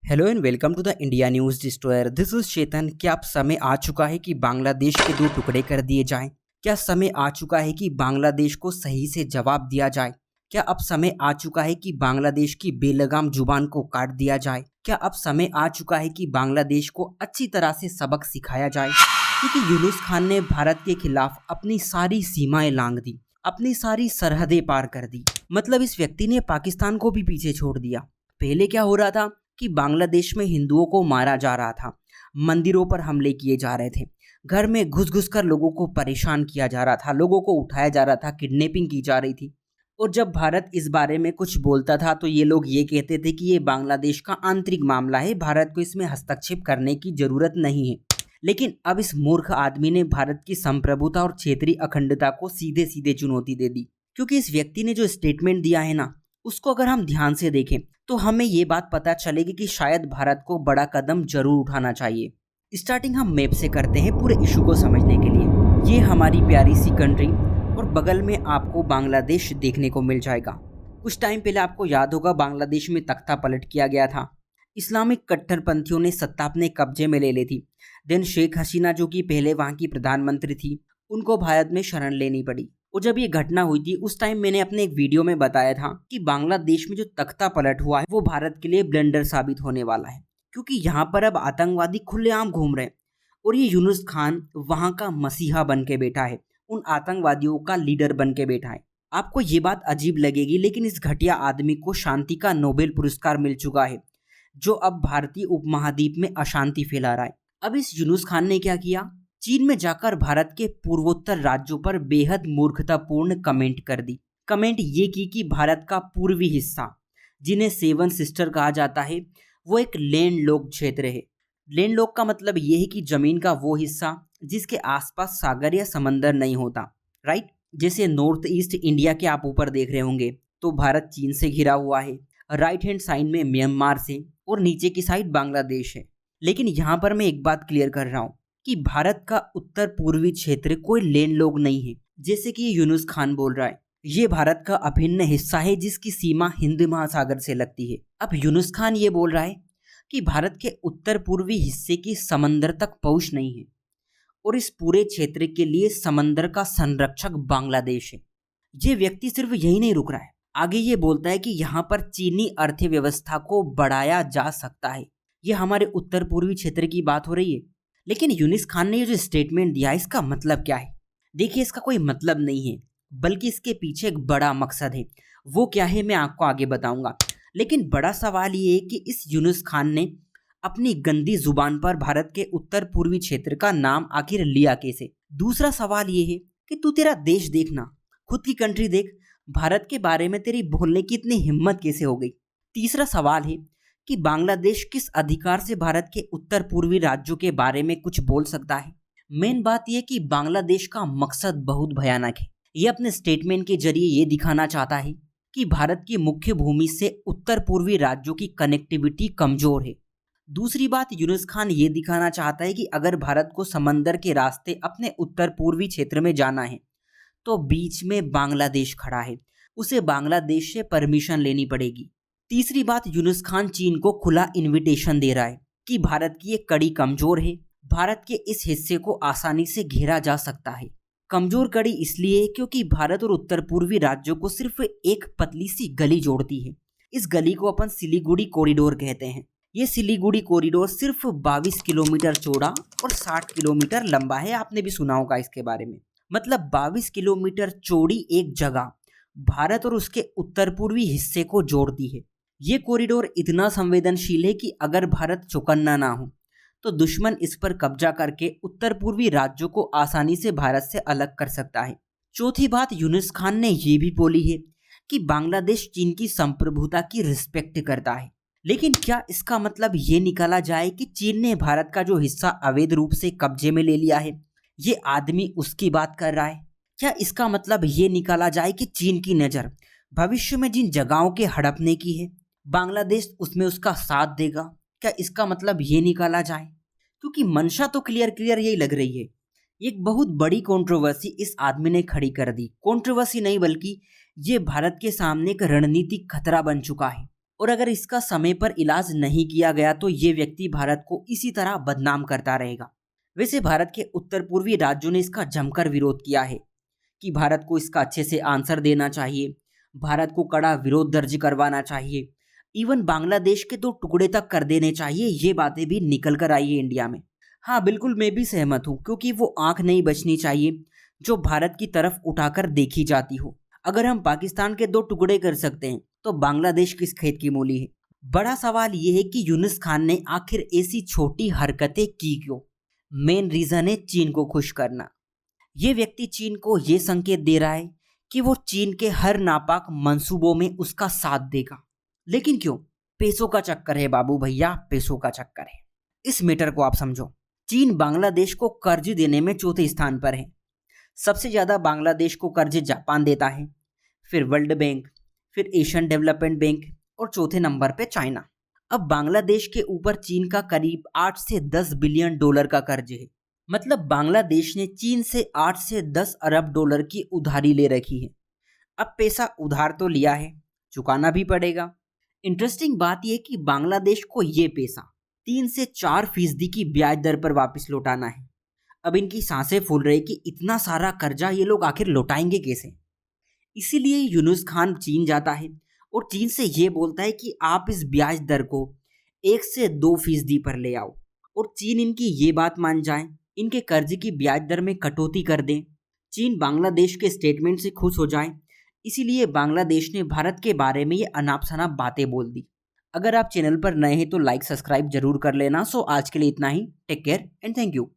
Hello and welcome to the India news destroyer. This is Chetan. क्या अब समय आ चुका है कि बांग्लादेश के दो टुकड़े कर दिए जाएं? क्या समय आ चुका है कि बांग्लादेश को सही से जवाब दिया जाए? क्या अब समय आ चुका है कि बांग्लादेश की बेलगाम जुबान को काट दिया जाए? क्या अब समय आ चुका है कि बांग्लादेश को अच्छी तरह से सबक सिखाया जाए? क्योंकि यूनुस खान ने भारत के खिलाफ अपनी सारी सीमाएं लांघ दी, अपनी सारी सरहदें पार कर दी। मतलब इस व्यक्ति ने पाकिस्तान को भी पीछे छोड़ दिया। पहले क्या हो रहा था कि बांग्लादेश में हिंदुओं को मारा जा रहा था, मंदिरों पर हमले किए जा रहे थे, घर में घुस घुस कर लोगों को परेशान किया जा रहा था, लोगों को उठाया जा रहा था, किडनैपिंग की जा रही थी। और जब भारत इस बारे में कुछ बोलता था तो ये लोग ये कहते थे कि ये बांग्लादेश का आंतरिक मामला है, भारत को इसमें हस्तक्षेप करने की जरूरत नहीं है। लेकिन अब इस मूर्ख आदमी ने भारत की संप्रभुता और क्षेत्रीय अखंडता को सीधे सीधे चुनौती दे दी। क्योंकि इस व्यक्ति ने जो स्टेटमेंट दिया है ना, उसको अगर हम ध्यान से देखें तो हमें ये बात पता चलेगी कि शायद भारत को बड़ा कदम जरूर उठाना चाहिए। स्टार्टिंग हम मैप से करते हैं पूरे इशू को समझने के लिए। ये हमारी प्यारी सी कंट्री और बगल में आपको बांग्लादेश देखने को मिल जाएगा। कुछ टाइम पहले आपको याद होगा बांग्लादेश में तख्ता पलट किया गया था। इस्लामिक कट्टरपंथियों ने सत्ता अपने कब्जे में ले ली थी। देन शेख हसीना जो कि पहले वहाँ की प्रधानमंत्री थी, उनको भारत में शरण लेनी पड़ी। और जब ये घटना हुई थी उस टाइम मैंने अपने एक वीडियो में बताया था कि बांग्लादेश में जो तख्ता पलट हुआ है वो भारत के लिए ब्लंडर साबित होने वाला है। क्योंकि यहाँ पर अब आतंकवादी खुलेआम घूम रहे हैं और ये यूनुस खान वहाँ का मसीहा बन के बैठा है, उन आतंकवादियों का लीडर बन के बैठा है। आपको ये बात अजीब लगेगी लेकिन इस घटिया आदमी को शांति का नोबेल पुरस्कार मिल चुका है, जो अब भारतीय उपमहाद्वीप में अशांति फैला रहा है। अब इस यूनुस खान ने क्या किया, चीन में जाकर भारत के पूर्वोत्तर राज्यों पर बेहद मूर्खतापूर्ण कमेंट कर दी। कमेंट ये की कि भारत का पूर्वी हिस्सा, जिन्हें सेवन सिस्टर कहा जाता है, वो एक लैंड लॉक क्षेत्र है। लैंड लॉक का मतलब ये है कि जमीन का वो हिस्सा जिसके आसपास सागर या समंदर नहीं होता, राइट। जैसे नॉर्थ ईस्ट इंडिया के आप ऊपर देख रहे होंगे तो भारत चीन से घिरा हुआ है, राइट हैंड साइड में म्यांमार से, और नीचे की साइड बांग्लादेश है। लेकिन यहाँ पर मैं एक बात क्लियर कर रहा हूँ कि भारत का उत्तर पूर्वी क्षेत्र कोई लैंडलॉक नहीं है जैसे कि यूनुस खान बोल रहा है। ये भारत का अभिन्न हिस्सा है जिसकी सीमा हिंद महासागर से लगती है। अब यूनुस खान ये बोल रहा है कि भारत के उत्तर पूर्वी हिस्से की समंदर तक पहुंच नहीं है और इस पूरे क्षेत्र के लिए समंदर का संरक्षक बांग्लादेश है। ये व्यक्ति सिर्फ यही नहीं रुक रहा है, आगे ये बोलता है कि यहाँ पर चीनी अर्थव्यवस्था को बढ़ाया जा सकता है। ये हमारे उत्तर पूर्वी क्षेत्र की बात हो रही है। लेकिन यूनुस खान ने ये जो स्टेटमेंट दिया इसका मतलब क्या है? देखिए, इसका कोई मतलब नहीं है बल्कि इसके पीछे एक बड़ा मकसद है। वो क्या है मैं आपको आगे बताऊंगा। लेकिन बड़ा सवाल ये है कि इस यूनुस खान ने अपनी गंदी जुबान पर भारत के उत्तर पूर्वी क्षेत्र का नाम आखिर लिया कैसे? दूसरा सवाल ये है कि तू तेरा देश देखना, खुद की कंट्री देख, भारत के बारे में तेरी बोलने की इतनी हिम्मत कैसे हो गई? तीसरा सवाल है कि बांग्लादेश किस अधिकार से भारत के उत्तर पूर्वी राज्यों के बारे में कुछ बोल सकता है? मेन बात यह कि बांग्लादेश का मकसद बहुत भयानक है। ये अपने स्टेटमेंट के जरिए ये दिखाना चाहता है कि भारत की मुख्य भूमि से उत्तर पूर्वी राज्यों की कनेक्टिविटी कमजोर है। दूसरी बात, यूनुस खान ये दिखाना चाहता है कि अगर भारत को समंदर के रास्ते अपने उत्तर पूर्वी क्षेत्र में जाना है तो बीच में बांग्लादेश खड़ा है, उसे बांग्लादेश से परमिशन लेनी पड़ेगी। तीसरी बात, यूनुस खान चीन को खुला इनविटेशन दे रहा है कि भारत की ये कड़ी कमजोर है, भारत के इस हिस्से को आसानी से घेरा जा सकता है। कमजोर कड़ी इसलिए क्योंकि भारत और उत्तर पूर्वी राज्यों को सिर्फ एक पतली सी गली जोड़ती है। इस गली को अपन सिलीगुड़ी कॉरिडोर कहते हैं। ये सिलीगुड़ी कॉरिडोर सिर्फ 22 किलोमीटर चौड़ा और 60 किलोमीटर लंबा है। आपने भी सुना होगा इसके बारे में। मतलब 22 किलोमीटर चौड़ी एक जगह भारत और उसके उत्तर पूर्वी हिस्से को जोड़ती है। ये कॉरिडोर इतना संवेदनशील है कि अगर भारत चौकन्ना ना हो तो दुश्मन इस पर कब्जा करके उत्तर पूर्वी राज्यों को आसानी से भारत से अलग कर सकता है। चौथी बात, यूनुस खान ने ये भी बोली है कि बांग्लादेश चीन की संप्रभुता की रिस्पेक्ट करता है। लेकिन क्या इसका मतलब ये निकाला जाए कि चीन ने भारत का जो हिस्सा अवैध रूप से कब्जे में ले लिया है, ये आदमी उसकी बात कर रहा है? क्या इसका मतलब ये निकाला जाए कि चीन की नज़र भविष्य में जिन जगहों के हड़पने की है, बांग्लादेश उसमें उसका साथ देगा? क्या इसका मतलब ये निकाला जाए? क्योंकि मंशा तो क्लियर यही लग रही है। एक बहुत बड़ी कंट्रोवर्सी इस आदमी ने खड़ी कर दी। कंट्रोवर्सी नहीं बल्कि ये भारत के सामने एक रणनीतिक खतरा बन चुका है। और अगर इसका समय पर इलाज नहीं किया गया तो ये व्यक्ति भारत को इसी तरह बदनाम करता रहेगा। वैसे भारत के उत्तर पूर्वी राज्यों ने इसका जमकर विरोध किया है कि भारत को इसका अच्छे से आंसर देना चाहिए, भारत को कड़ा विरोध दर्ज करवाना चाहिए, इवन बांग्लादेश के तो टुकड़े तक कर देने चाहिए। ये बातें भी निकल कर आई है इंडिया में। हाँ बिल्कुल, मैं भी सहमत हूँ, क्योंकि वो आंख नहीं बचनी चाहिए जो भारत की तरफ उठाकर देखी जाती हो। अगर हम पाकिस्तान के 2 टुकड़े कर सकते हैं तो बांग्लादेश किस खेत की मूली है। बड़ा सवाल यह है कि यूनुस खान ने आखिर ऐसी छोटी हरकतें की क्यों। मेन रीजन है चीन को खुश करना। ये व्यक्ति चीन को ये संकेत दे रहा है कि वो चीन के हर नापाक मंसूबों में उसका साथ देगा। लेकिन क्यों? पैसों का चक्कर है बाबू भैया, पैसों का चक्कर है। इस मैटर को आप समझो। चीन बांग्लादेश को कर्ज देने में चौथे स्थान पर है। सबसे ज्यादा बांग्लादेश को कर्ज जापान देता है, फिर वर्ल्ड बैंक, फिर एशियन डेवलपमेंट बैंक और चौथे नंबर पे चाइना। अब बांग्लादेश के ऊपर चीन का करीब 8 से 10 बिलियन डॉलर का कर्ज है। मतलब बांग्लादेश ने चीन से 8 से 10 अरब डॉलर की उधारी ले रखी है। अब पैसा उधार तो लिया है, चुकाना भी पड़ेगा। इंटरेस्टिंग बात यह कि बांग्लादेश को ये पैसा 3 से 4% की ब्याज दर पर वापस लौटाना है। अब इनकी सांसें फूल रही कि इतना सारा कर्जा ये लोग आखिर लौटाएंगे कैसे। इसीलिए यूनुस खान चीन जाता है और चीन से ये बोलता है कि आप इस ब्याज दर को 1 से 2% पर ले आओ, और चीन इनकी ये बात मान जाए, इनके कर्ज की ब्याज दर में कटौती कर दें। चीन बांग्लादेश के स्टेटमेंट से खुश हो जाए। इसीलिए बांग्लादेश ने भारत के बारे में ये अनाप शनाप बातें बोल दी। अगर आप चैनल पर नए हैं तो लाइक सब्सक्राइब जरूर कर लेना। सो आज के लिए इतना ही। Take care and thank you.